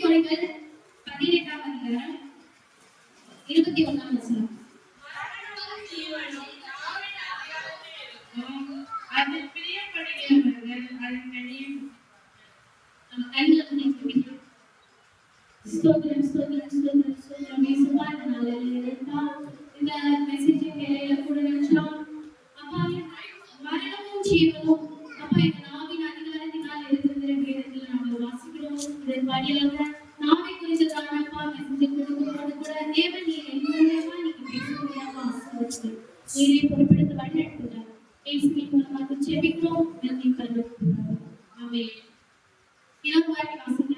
நீதிமொழிகள் 18ஆம் அதிகாரம் 21ஆம் வசனம். அது பிரியப்படுகிறவர்கள் அதன் கனியும் ஸ்தோத்திரம் ஸ்தோத்திரம் ஸ்தோத்திரம் ஸ்தோத்திரம் இயேசுவா. இந்த நாளில் இந்த மெசேஜ் வேலையில கூட நினைச்சோம் அப்பா, மரணமும் ஜீவனும் அப்பா எங்க நாவின் அதிகாரத்தினால் இருக்கிற வேதத்தில் நாங்கள் வாசிக்கிறோம். இதன் வழியாக நாவை குறித்ததான அப்பா மெசேஜ் கொடுக்கும்போது கூட தேவன் நீ மூலமா நீங்க பேசக்கூடியப்பா ஆசீர்வதிச்சு நீரை பொறுப்பெடுத்து வழிநடத்துங்க. இயேசுவின் மூலமாக ஜெபிக்கிறோம். நன்றி பரலோக ஆமென். இன்னொரு வாட்டி வாசிங்க.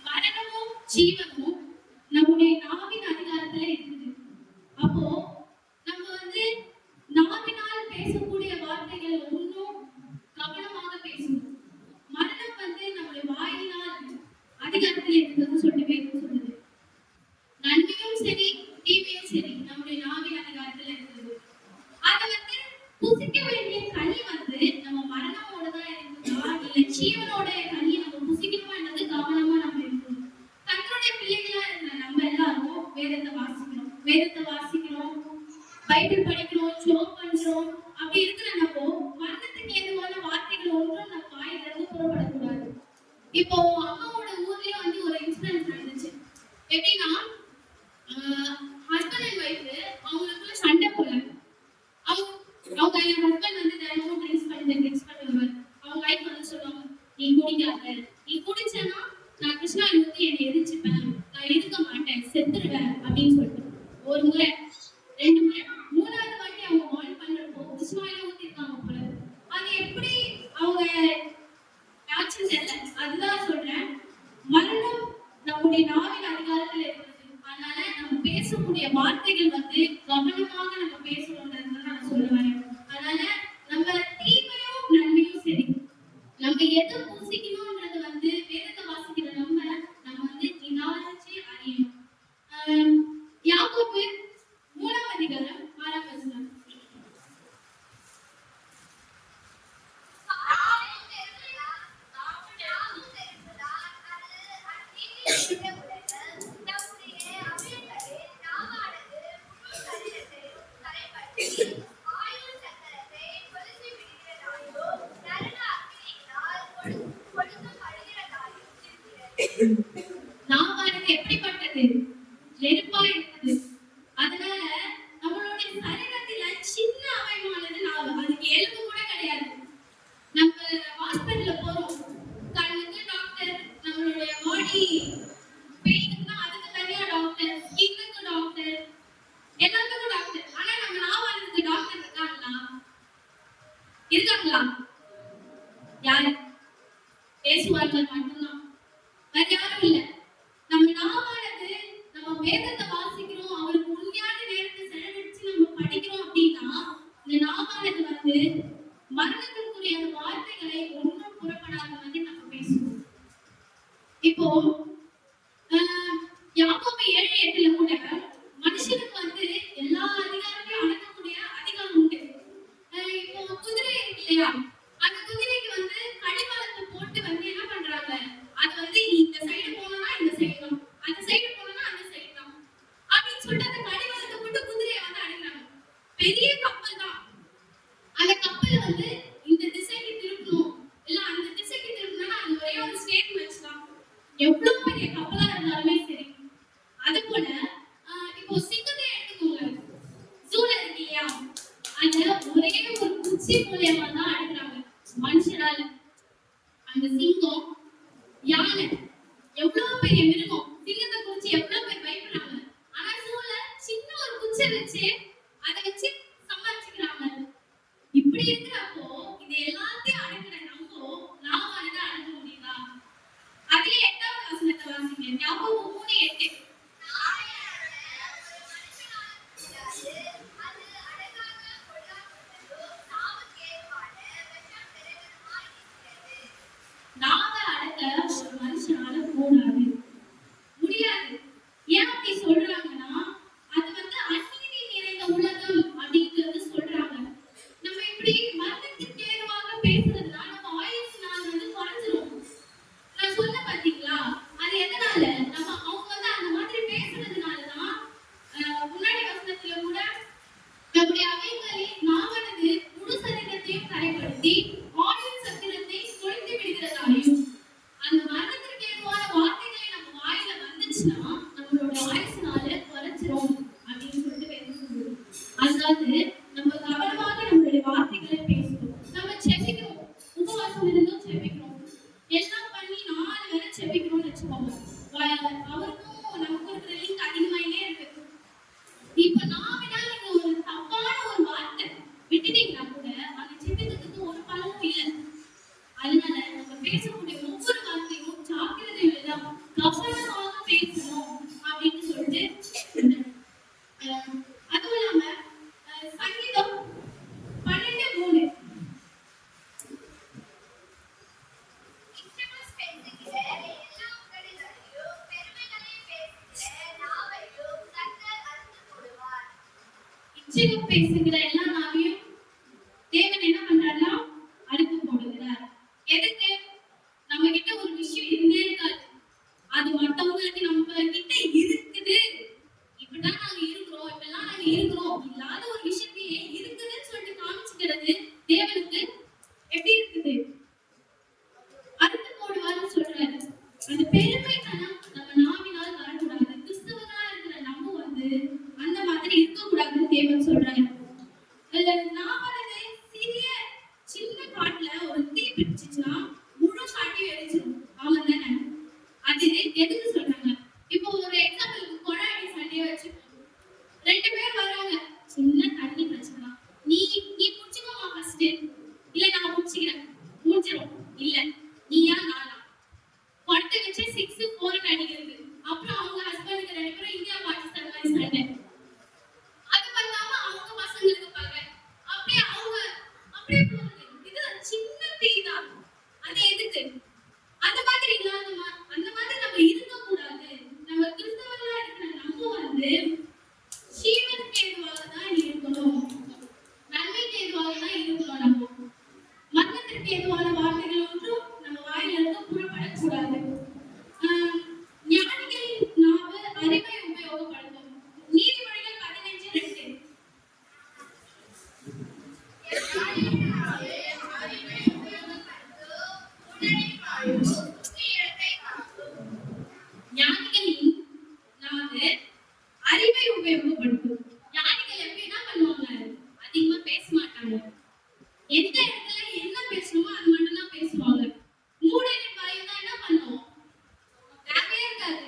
மரணமும் ஜீவனும் நம்முடைய நாவின் அதிகாரத்துல இருக்குது. அப்போ நம்ம நாவினால் பேசக்கூடிய வார்த்தைகள் ஒன்றும் கவனமாக பேசணும். மரணம் நம்முடைய வாயினால் அதிகாரத்தில் இருக்குதுன்னு சொல்லிட்டு வேதம் சொல்லுது. நன்மையும் சரி தீமையும் சரி நம்முடைய நாவின் அதிகாரத்துல இருக்குது. அதை புசிக்க வேண்டிய கனி நம்ம மரணமோட தான் இருக்குதா இல்ல ஜீவனோட கனி நம்ம புசிக்கணுமா என்னது கவனமா நம்ம இருக்கணும். கர்த்தருடைய பிள்ளைகளா இருக்கிற நம்ம எல்லாரும் வேதத்தை வாசிக்கிறோம், பைபிள் படிக்கிறோம், ஜெபம் பண்றோம். அப்படி இருக்கிற நம்ம மரணத்துக்கு ஏதுவான வார்த்தைகள் ஒன்றும் நம்ம வாயில இருந்து புறப்படக்கூடாது. இப்போ அம்மாவோட ஊர்லயே ஒரு இன்சிடென்ட் நடந்துச்சு. எப்படின்னா ஹஸ்பண்ட் அண்ட் ஒய்ஃப் அவங்களுக்குள்ள சண்டை போல. அவங்க ஹஸ்பண்ட் தினமும் ட்ரிங்க்ஸ் பண்ணுவார். அவங்க ஒய்ஃப் சொல்லுவாங்க, நீ குடிக்காத, நீ குடிச்சேன்னா நான் கிருஷ்ணாவில் என்னை எரிச்சுப்பேன், நான் இருக்க மாட்டேன், செத்துருவேன் அப்படின்னு சொல்லிட்டு ஒரு முறை 2 முறை 3வது வாட்டி அவங்க வார்ன் பண்றப்போ கிருஷ்ணாவில ஊத்திருக்காங்க போல. அது எப்படி அவங்க ஆக்சன் தெரியல. அதுதான் சொல்றேன், மரணம் நம்முடைய நாவின் அதிகாரத்துல இருக்கிறது. அதனால நம்ம பேசக்கூடிய வார்த்தைகள் கவனமாக நம்ம பேசணும்ன்றதுதான் நான் சொல்லுவேன். அதனால நம்ம தீமையும் நன்மையும் சரி நம்ம எதை பூசிக்கணும்ன்றது வேதத்தை வாசிக்கிற நம்ம நிதானிச்சு அறியணும். யாக்கோபு 3ஆம் அதிகாரம் 6ஆம் வசனம். நாவானது எப்படிப்பட்டது? நெருப்பா இருக்குது. அதனால நம்மளுடைய சரீரத்துல சின்ன அவயமானது நாவு. அதுக்கு எலும்பு கூட கிடையாது. நம்ம ஹாஸ்பிட்டல்ல போறோம், கண்ணுக்கு டாக்டர், நம்மளுடைய பாடி பெயினுக்குன்னா அதுக்கு தனியா டாக்டர், ஸ்கின்னுக்கு டாக்டர், எல்லாத்துக்கும் டாக்டர். ஆனா நம்ம நாவானதுக்கு டாக்டர் இருக்காங்களா? யாரு? பேசுவார்கள் மட்டும்தான், வேற யாரும் இல்ல. நம்ம நாவானது நம்ம வேதத்தை வாசிக்கிறோம், அவருக்கு உண்மையான நேரத்தை செலவழிச்சு நம்ம படிக்கிறோம் அப்படின்னா இந்த நாவானது மரணத்திற்குரிய வார்த்தைகளை ஒன்றும் புறப்படாத நம்ம பேசுவோம். இப்போ யாக்கோபு 7:8 கூட மனுஷனுக்கு எல்லா அதிகாரத்தையும் அடக்கக்கூடிய அதிகாரம் உண்டு. இப்போ குதிரை இருக்கு இல்லையா, அந்த குதிரைக்கு கடிவாளத்தை போட்டு என்ன பண்றாங்க, அது இந்த சைடு போனா இந்த சைடு தான், அந்த சைடு போனா அந்த சைடு தான் அப்படின்னு சொல்லிட்டு அந்த கடிவாளத்தை போட்டு குதிரையை அடக்குறாங்க. பெரிய கப்பல் தான், அந்த கப்பல் இந்த திசைக்கு திருப்பணும் இல்ல அந்த திசைக்கு திருப்பணும்னா அது ஒரே ஒரு ஸ்டேட் வச்சுதான். எவ்வளவு பெரிய கப்பலா இருந்தாலுமே சரி. அது போல இப்போ சிங்கத்தை எடுத்துக்கோங்க, ஜூல இருக்கு இல்லையா, அந்த ஒரே ஒரு குச்சி மூலியமா தான் அடக்குறாங்க மனுஷரால. அந்த சிங்கம், யானை எவ்வளவு பெரிய மிருகம், சிங்கத்தை குறிச்சு எவ்வளவு பேர் பயப்படுறாங்க. ஆனா ஜூல சின்ன ஒரு குச்சை வச்சு அதை வச்சு சமாளிச்சுக்கிறாங்க. இப்படி இருக்கிறப்போ இது எல்லாத்தையும் அடக்குற நம்ம நாவானதை அடக்க முடியுதா? அதே 8வது வசனத்தை வாசிங்க. யாக்கோபு 3:8. நாவை அடக்க ஒரு மனுஷனால கூடாது, முடியாது. ஏன் அப்படி சொல்றாங்கன்னா அது அநீதி நிறைந்த உலகம் அப்படிங்கிறது சொல்றாங்க. அதாவது நம்ம கவனமாக நம்மளுடைய வார்த்தைகளை பேசணும். நம்ம செபிக்கிறோம், உபவாசம் இருந்தும் செபிக்கிறோம், எல்லாம் பண்ணி 4 வேளை செபிக்கிறோம்னு வச்சுக்கோங்க. அவருக்கும் நமக்கும் இருக்கிற லிங்க் அதிகமாயிட்டே இருக்கு. இப்ப நாவினால நீங்க ஒரு தப்பான ஒரு வார்த்தை விட்டுட்டீங்கன்னா கூட அந்த செபிக்கிறதுக்கு ஒரு பலனும் இல்லை. அதனால நம்ம பேசக்கூடிய ஒவ்வொரு வார்த்தையும் ஜாக்கிரதையுள்ளதா கவனமாக பேசணும் அப்படின்னு சொல்லிட்டு அதுவும் இல்லாம சங்கீதம் 12:3 இச்சகம் பேசுகிற எல்லா நாவையும் தேவன் என்ன பண்றாருன்னா அறுத்து போடுகிறார். எதுக்கு? நம்ம கிட்ட ஒரு விஷயம் இருந்தே இருக்காது, அது மத்தவங்களுக்கு நம்ம கிட்ட இருக்குது, இப்படிதான் நாங்க இருக்கிறோம், இப்பெல்லாம் நாங்க இருக்கிறோம், இல்லாத ஒரு விஷயத்தையே இருக்குதுன்னு சொல்லிட்டு காமிச்சுக்கிறது தேவனுக்கு எப்படி இருக்குது? அறுத்து போடுவார்னு சொல்றாரு. அது பெருமைத்தனம் நம்ம நாவினால் வரக்கூடாது. கிறிஸ்தவர்களா இருக்கிற நம்ம அந்த மாதிரி இருக்கக்கூடாதுன்னு தேவன் சொல்றாரு. நாவானது சின்ன காட்டுல ஒரு தீ பிடிச்சுச்சுன்னா முழு காட்டையும் எரிச்சிடும். ஆமா தானே? அது எதுக்கு சொல்றாங்க? இப்போ ஒரு எக்ஸாம்பிளுக்கு கொழாடி சண்டையை வச்சுக்கோங்க. 2 பேர் வராங்க, சின்ன தண்ணி பிரச்சனை. நீ புடிச்சுக்கோமா ஃபர்ஸ்ட், இல்ல நான் புடிச்சுக்கிறேன், முடிஞ்சிடும். இல்ல நீயா நானா, கொட்டை வச்சு 6 4 அடிக்கிறது. அப்புறம் அவங்க ஹஸ்பண்டுக்கு 2 பேரும் இந்தியா பாகிஸ்தான் மாதிரி சண்டை. அது பண்ணாம அவங்க பசங்களுக்கு பாக்க அப்படியே போகுது. இது சின்ன தீ தான், அது எதுக்கு? அந்த மாதிரி இல்லாதமா, அந்த மாதிரி நம்ம இருக்க கூடாது. நம்ம கிறிஸ்தவர்களா இருக்கிற நம்ம ஜீவனுக்கு ஏதுவாக தான் இருக்கணும், நன்மைக்கு ஏதுவாக தான் இருக்கணும். நம்ம மரணத்திற்கு ஏதுவான வார்த்தைகள் ஒன்றும் நம்ம வாயிலிருந்து புறப்படக்கூடாது. ஞானிகளின் நாவு அறிவை உபயோகப்படுத்தும். நீதிமொழிகள் 15:2 ஞானிகளின் நாவு அறிவை உபயோகப்படுத்தும். ஞானிகள் எப்படி என்ன பண்ணுவாங்க? அதிகமா பேச மாட்டாங்க. எந்த இடத்துல என்ன பேசணுமோ அது மட்டும் தான் பேசுவாங்க. மூடரின் வாய் தான் என்ன பண்ணும்? வேலையே இருக்காது.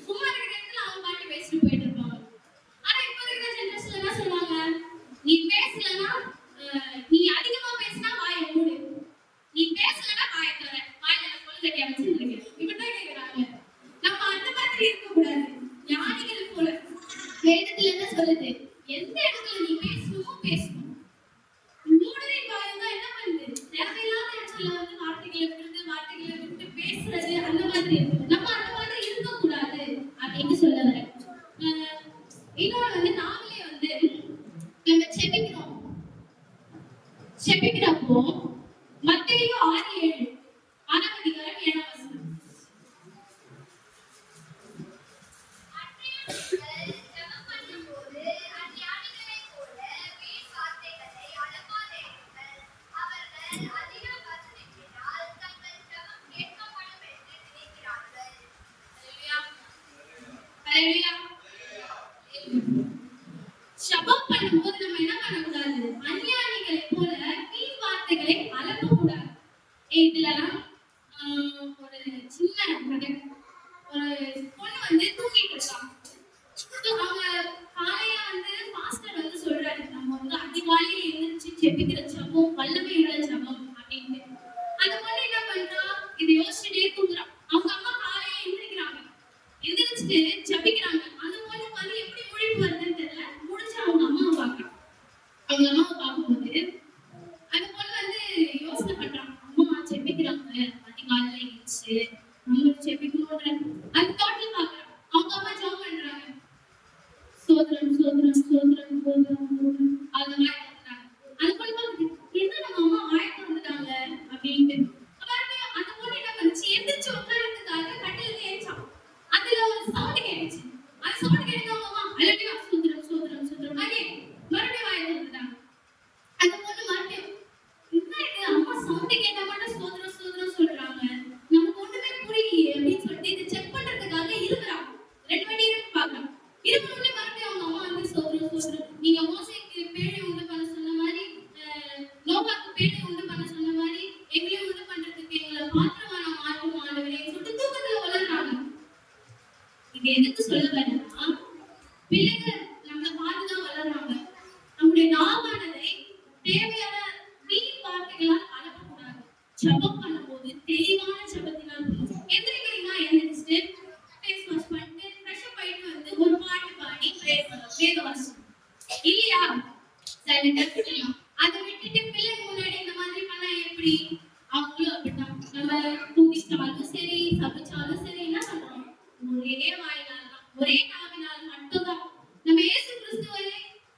சும்மா இருக்கிற இடத்துல அவங்க பாட்டு பேசிட்டு போயிட்டு இருப்பாங்க. ஆனா இப்ப இருக்கிற ஜெனரேஷன்ல என்ன சொல்றாங்க? நீ பேசலன்னா, நீ அதிகமா பேசினா வாயை மூடு, நீ பேசலன்னா வாயை தர, வாயில கொள்கட்டியா வச்சிருக்கீங்க, இப்படிதான் கேக்குறாங்க. நம்ம அந்த மாதிரி இருக்கக்கூடாது. ஞானிகள் போல வேதத்துல என்ன சொல்லுது? எந்த இடத்துல நீ பேசணுமோ பேசணும். மூடரின் வாய் தான் என்ன பண்ணுது? தேவையில்லாத இடத்துல வார்த்தைகளை விட்டு பேசுறது, அந்த மாதிரி இருக்கு. நம்ம அந்த மாதிரி இருக்கக்கூடாது அப்படின்னு சொல்ல வரேன். இன்னொன்று நாமளே நம்ம செபிக்கிறப்போ மத்தேயு 6:7 6ஆம் அதிகாரம் 7ஆம் வசனம். ஜெபம் பண்ணும்போது நம்ம என்ன பண்ணக்கூடாது? அஞ்ஞானிகளை போல வீண் வார்த்தைகளை அலப்பக்கூடாது. இதெல்லாம் ஒரு சின்ன கதை. ஒரு பொண்ணு தூங்கிட்டு இருக்காங்க. அவங்க காலையில பாஸ்டர் சொல்றாரு, நம்ம அதிகாலையில எழுந்திருச்சு ஜெபிக்கிற ஜெபம் வல்லமை உள்ள ஜெபம் அப்படின்னு. அந்த பொண்ணு என்ன பண்றா? இதை யோசிச்சுட்டே தூங்குறா. அவங்க அம்மா காலையில எந்திரிக்கிறாங்க, எந்திரிச்சுட்டு ஜெபிக்கிறாங்க. அந்த பொண்ணு எப்படி முழிப்பு வருதுன்னு தெரியல, முடிச்சு அவங்க அம்மாவை பார்க்கறான். அவங்க அம்மாவை பார்க்கும்போது அந்த பொண்ணு யோசனை பண்றாங்க, அம்மா ஜெபிக்கிறாங்க அதிகாலையில எழுந்திரிச்சு, நம்ம ஜெபிக்கணும்ன்ற அந்த தாட்ல பார்க்கறான். அவங்க அம்மா ஜெபம் பண்றாங்க, சோதரம் சோதரம் சோதரம் சோதரம் சோதரம் அந்த மாதிரி பண்றாங்க. அந்த பொண்ணு என்ன நம்ம அம்மா வாய்க்கு வந்துட்டாங்க அப்படின்ட்டு அந்த பொண்ணு என்ன பண்ணுச்சு? எந்திரிச்சு உட்கார்றதுக்காக கட்டில ஏறிச்சான். அதுல ஒரு சவுண்ட் கேட்டுச்சு. அந்த சவுண்ட் கேட்டு அவங்க அம்மா அலட்டியா சோதரம் சோதரம் சோதரம் மறுபடியும் வாய்க்கு வந்துட்டாங்க. சைலண்டா விட்டுடலாம். அதை விட்டுட்டு பிள்ளைங்க முன்னாடி இந்த மாதிரி பண்ணா எப்படி? அவங்களும் அப்படித்தான். நம்ம தூங்கிச்சாலும் சரி, சமைச்சாலும் சரி, என்ன பண்றோம்? ஒரே வாயினால் தான், ஒரே நாவினால் மட்டும்தான். நம்ம இயேசு கிறிஸ்துவை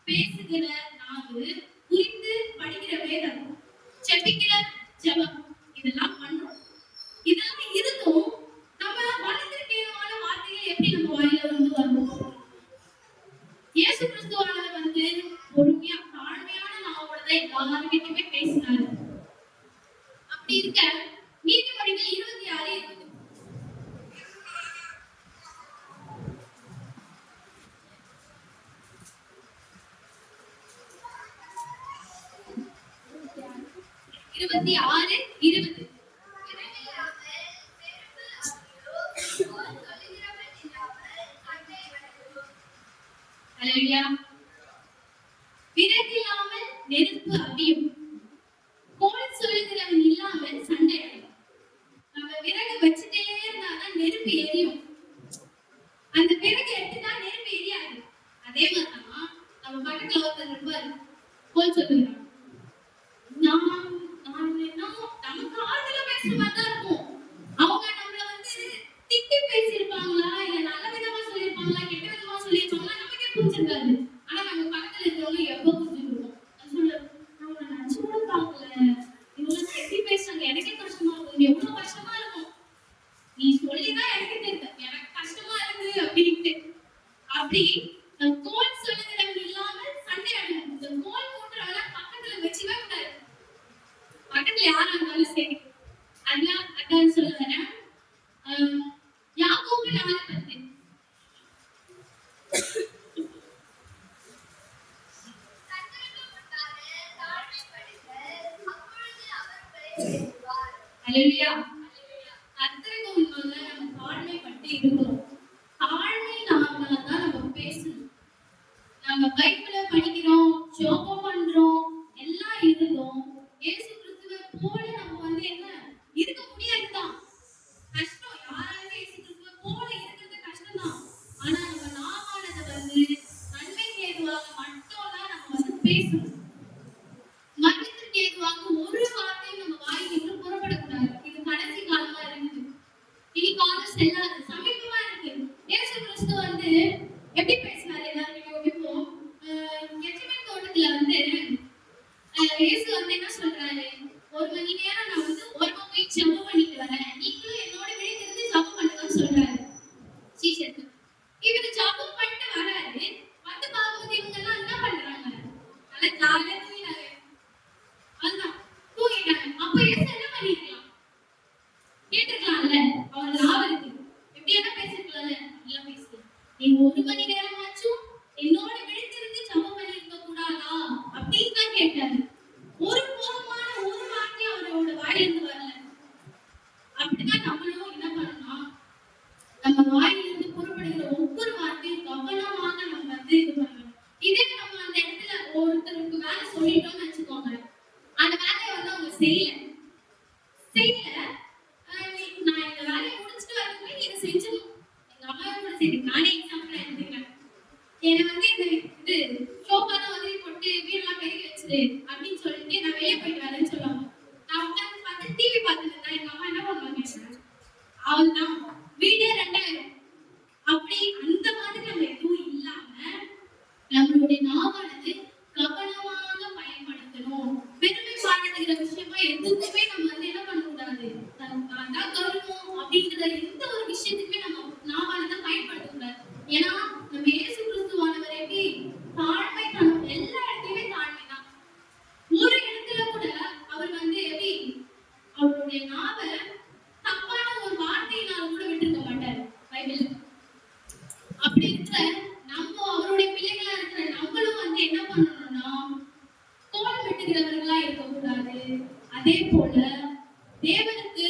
பேசுகிற நாவு, புரிந்து படிக்கிற வேதம், ஜெபிக்கிற ஜெபம், இதெல்லாம் பண்றோம். இதெல்லாம் இருந்தும் நம்ம மனதிற்கேதுவான வார்த்தைகள் எப்படி நம்ம வாயில வரும்? இயேசு கிறிஸ்துவானவர் பொறுமையா தாழ்மையான நாவோட தான் எல்லார்கிட்டயுமே பேசினாரு. அப்படி இருக்க நீதிமொழிகள் 26:20 26:20 அல்லேலூயா. விறகில்லாமல் நெருப்பு அவியும், கோல் சொல்லுகிறவன் இல்லாமல் சண்டை அடையும். நம்ம விறகு வச்சுட்டே இருந்தாதான் நெருப்பு எரியும். அந்த விறகு எடுத்துட்டா நெருப்பு எரியாது. அதே மாதிரிதான் நம்ம பக்கத்துல ஒருத்தர் இருப்பாரு, கோல் சொல்லுகிறான். நமக்கு ஆறுதலா பேசுற மாதிரி தான் இருக்கும். அவங்க நம்மள திட்டி பேசியிருப்பாங்களா, இல்ல நல்ல விதமா சொல்லியிருப்பாங்களா, கெட்ட விதமா சொல்லியிருப்பாங்களா, நமக்கே புரிஞ்சிருக்காது. ஆனா நம்ம பக்கத்துல இருக்கிறவங்க எப்போ புரிஞ்சுருவோம்? நான் நினைச்சு கூட பார்க்கல, இவங்க எப்படி பேசுறாங்க, எனக்கே கஷ்டமா இருக்கும். எவ்வளவு கஷ்டமா இருக்கும். நீ சொல்லிதான் எனக்கு தெரியுது, எனக்கு கஷ்டமா இருக்கு அப்படின்ட்டு. அப்படி கோல் சொல்லுகிறவங்க இல்லாமல் சண்டை அடையும். இந்த கோல் போன்றவங்க பக்கத்துல வச்சுவே கூடாது. பக்கத்துல யாரா இருந்தாலும் சரி. அதான் சொல்ல வரேன். யாக்கோபு 4:10 அல்லேலூயா. கர்த்தருக்கு முன்பாக நம்ம தாழ்மைப்பட்டு இருக்கணும். தாழ்மை நாம தான் நம்ம பேசணும். நம்ம பைபிள படிக்கிறோம், ஜெபம் பண்றோம், எல்லாம் இருந்தோம் இயேசு கிறிஸ்துவை போல நம்ம என்ன இருக்க முடியாதுதான். கஷ்டம். யாராலுமே இயேசு கிறிஸ்துவை போல இருக்கிறது கஷ்டம்தான். ஆனா நம்ம நாமானதை நன்மைக்கு ஏதுவாக மட்டும்தான் நம்ம பேசணும். மரணத்திற்கு ஏதுவாக ஒரு வார்த்தையும் நம்ம வாயிலிருந்து புறப்படக்கூடாது. இது கடைசி காலமா இருக்குது. இனி காலம் செல்லாது, சமீபமா இருக்கு. இயேசு கிறிஸ்து எப்படி பேசினாரு? எல்லாரும் இப்போ கெத்செமனே தோட்டத்துல இயேசு என்ன சொல்றாரு? 1 மணி நேரம் நான் ஓரமா போய் ஜெபம் பண்ணிட்டு வரேன், நீங்களும் என்னோட விழித்திருந்து ஜெபம் பண்ணுங்கன்னு சொல்றாரு சீஷருக்கு. இவரு ஜெபம் பண்ணிட்டு வராரு. பார்க்கும்போது இவங்க எல்லாம் என்ன பண்றாங்க? நல்லா ஜாலியா தூங்கினாங்க. அதுதான் தூங்கிட்டாங்க. அப்ப இயேசு என்ன பண்ணிருக்கலாம்? கேட்டிருக்கலாம்ல. அவர் லாபம் இருக்கு, எப்படி என்ன பேசிருக்கலாம்ல. எல்லாம் பேசலாம். நீங்க 1 மணி நேரமாச்சும் என்னோட விழித்திருந்து ஜெபம் பண்ணிருக்க கூடாதா அப்படின்னு தான் கேட்டாரு. ஒரு கோபமான ஒரு வார்த்தை அவரோட வாயிலிருந்து வரல. அப்படிதான் நம்மளும் என்ன பண்ணணும்? நம்ம வாயிலிருந்து புறப்படுகிற ஒவ்வொரு வார்த்தையும் கவனமாக நம்ம இது பண்ணணும். இதே நம்ம அந்த இடத்துல ஒருத்தருக்கு வேலை சொல்லிட்டோம்னு வச்சுக்கோங்க, அந்த வேலையை அவங்க செய்யல. நான் இந்த வேலையை முடிச்சுட்டு வரதுக்குள்ள இதை செஞ்சிடணும். எங்க அம்மாவை கூட சரி, நானே எக்ஸாம்பிள் எடுத்துக்கிறேன். என்னை இது சோஃபால போட்டு வீடெல்லாம் பெருக்கி வச்சிரு அப்படின்னு சொல்லிட்டு நான் வெளியே போயிட்டு வரேன்னு சொல்லுவாங்க. நான் உட்காந்து பார்த்து டிவி பார்த்துட்டு இருந்தா எங்க அம்மா என்ன பண்ணுவாங்க? அவள்தான் வீடே 2000. அப்படி அந்த மாதிரி நம்ம எதுவும் இல்லாம நம்மளுடைய நாவானது கவனமாக பயன்படுத்தணும். பெருமை பாராட்டுகிற விஷயமா எதுக்குமே நம்ம என்ன பண்ணக்கூடாது? அதான் கருமம் அப்படிங்கிற எந்த ஒரு விஷயத்துக்குமே நம்ம நாவானதை பயன்படுத்தக்கூடாது. ஏன்னா நம்ம இயேசு கிறிஸ்துவானவர் எப்படி தாழ்மைத்தனம், எல்லா இடத்துலயுமே தாழ்மைதான். ஒரு இடத்துல கூட அவர் எப்படி அவருடைய நாவை தப்பான ஒரு வார்த்தையினால கூட விட்டுருக்க மாட்டார் பைபிள்ல. அப்படி இருக்கிற நம்ம அவருடைய பிள்ளைகளா இருக்கிற நம்மளும் என்ன பண்ணணும்னா கோலம் வெட்டுகிறவர்களா இருக்கக்கூடாது. அதே போல தேவனுக்கு